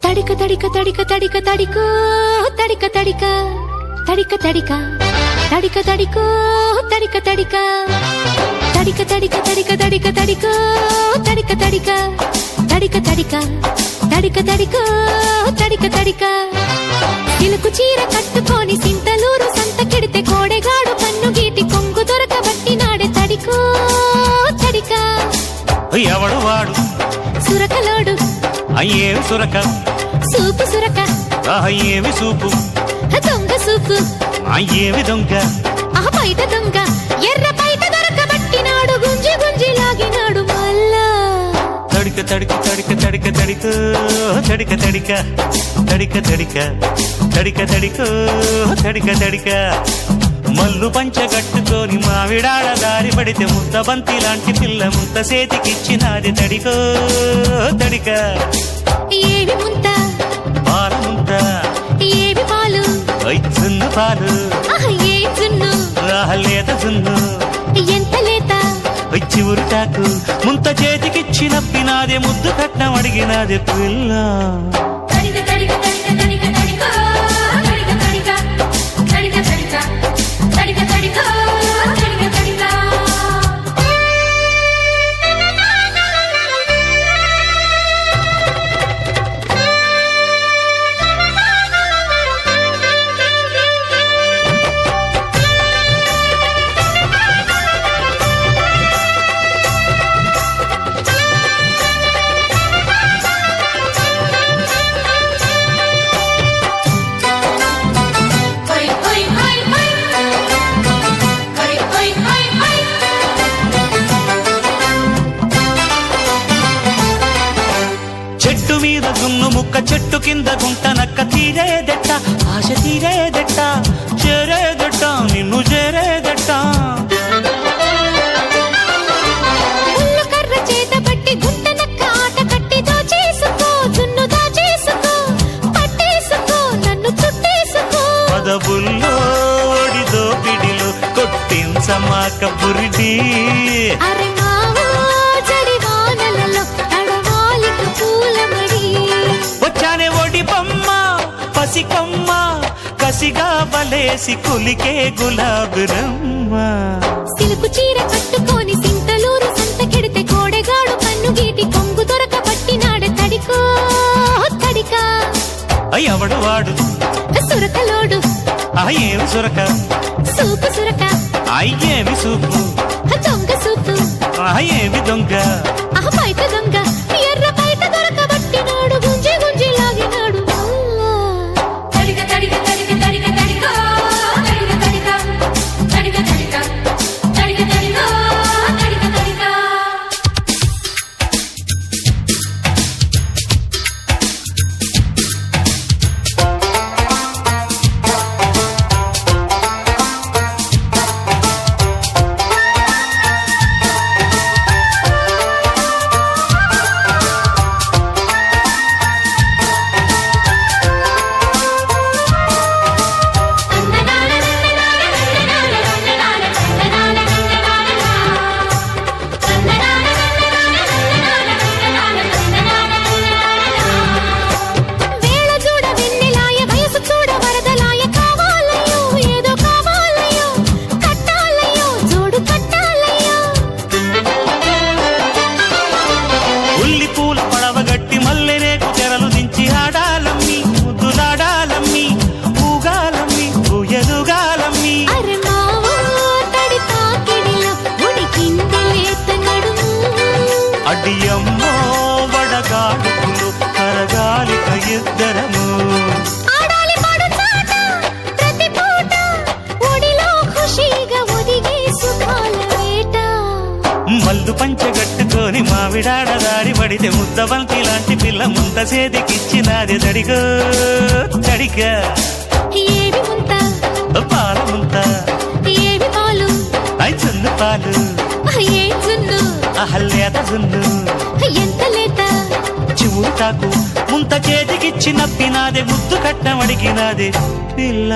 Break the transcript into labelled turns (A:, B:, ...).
A: తడిక తడిక తడిక తడిక తడికో తడిక తడిక తడిక తడిక తడిక తడికో తడిక తడిక తడిక తడిక తడిక తడిక తడికో తడిక తడిక తడిక తడిక తడిక తడికో తడిక తడిక silk చీర కట్టుకొని సింతలూరు సంతకెడితే కోడెగాడు కన్ను గీటి కొంగు దొరకబట్టి నాడే తడికో తడిక
B: ఎవడు వాడు
A: సురకలోడు
B: అయ్యేవి సురక
A: సూపు సురక
B: అయ్యేవి సూపు
A: దొంగ సూపు
B: అయ్యేవి దొంగ
A: బయట దొంగ ఎర్ర బయట దొరకబట్టినాడు గుంజి గుంజి లాగినాడు మళ్ళా
B: తడిక తడిక తడిక తడిక తడిక తడిక తడిక తడిక తడిక తడిక తడిక తడిక తడిక మల్లు పంచ కట్టుకొని మావిడాడ దారి పడితే ముద్ద బంతి లాంటి పిల్ల ముద్ద చేతికిచ్చినాది తడికో తడిక
A: ఏవి ముంత
B: పాల ముంత
A: ఏవి పాలు
B: జున్ను పాలు
A: ఏ జున్ను
B: లేత జున్ను
A: ఎంత లేత
B: చివురుటాకు ముంత చేతికిచ్చినప్పినాదే ముద్దు కట్నం అడిగినాదే పిల్ల చెట్టు మీద గున్ను ముక్క చెట్టు కింద గుంట నక్క తీరేదెట్ట ఆశ తీరేదెట్ట చేరేదెట్ట నిన్ను చేరేదెట్ట
A: కర్ర చేత పట్టి గుంట నక్క ఆట కట్టి దోచేసుకో జున్ను దాచేసుకో పట్టేసుకో నన్ను చుట్టేసుకో
B: పదవుల్లో ఒడిదో పిడిలో కొట్టించమాక బురిడి
A: అరే మావో జడి వానలలో తడవాలిక పూలమడి
B: వచ్చానే ఒడి బొమ్మ పసికొమ్మ కసిగా బలేసి కులికే గులాబిరమ్మ
A: సిలుకు చీర కట్టుకొని సింతలూరు సంతకెడితే కోడెగాడు కన్ను గీటి కొంగు దొరకబట్టినాడే తడికో తడిక
B: ఎవడు వాడు
A: సురకలోడు
B: ఏమి సురక
A: సూపు సురక
B: అయ్యేమి సూపు
A: దొంగ సూపు
B: ఏమి దొంగ
A: బయట దొంగ ఎర్ర బయట దొరకబట్టినాడు గుంజి గుంజి లాగినాడు తడిక తడిక తడిక తడిక తడికో తడిక తడిక తడిక తడిక తడిక తడికో తడిక తడిక
B: అడియమ్మో వడగాడుకులు కరగాలిక ఇద్దరము
A: ఆడాలి పడతాట ప్రతి పూట ఒడిలో ఖుషీగా ఒదిగే సుఖాల వేట
B: మల్లు పంచగట్టుకొని మావిడాడ దారి పడితే ముద్దబంతి లాంటి పిల్ల ముంత చేతికిచ్చినాది తడిగో తడిక
A: ఏవి ముంత
B: పాల ముంత
A: ఏవి పాలు
B: జున్ను పాలు
A: ఏ జున్ను
B: లేత జున్ను
A: ఎంత లేత
B: చివురుటాకు ముంత చేతికిచ్చినప్పినాదే ముద్దు కట్నం అడిగినాదే పిల్ల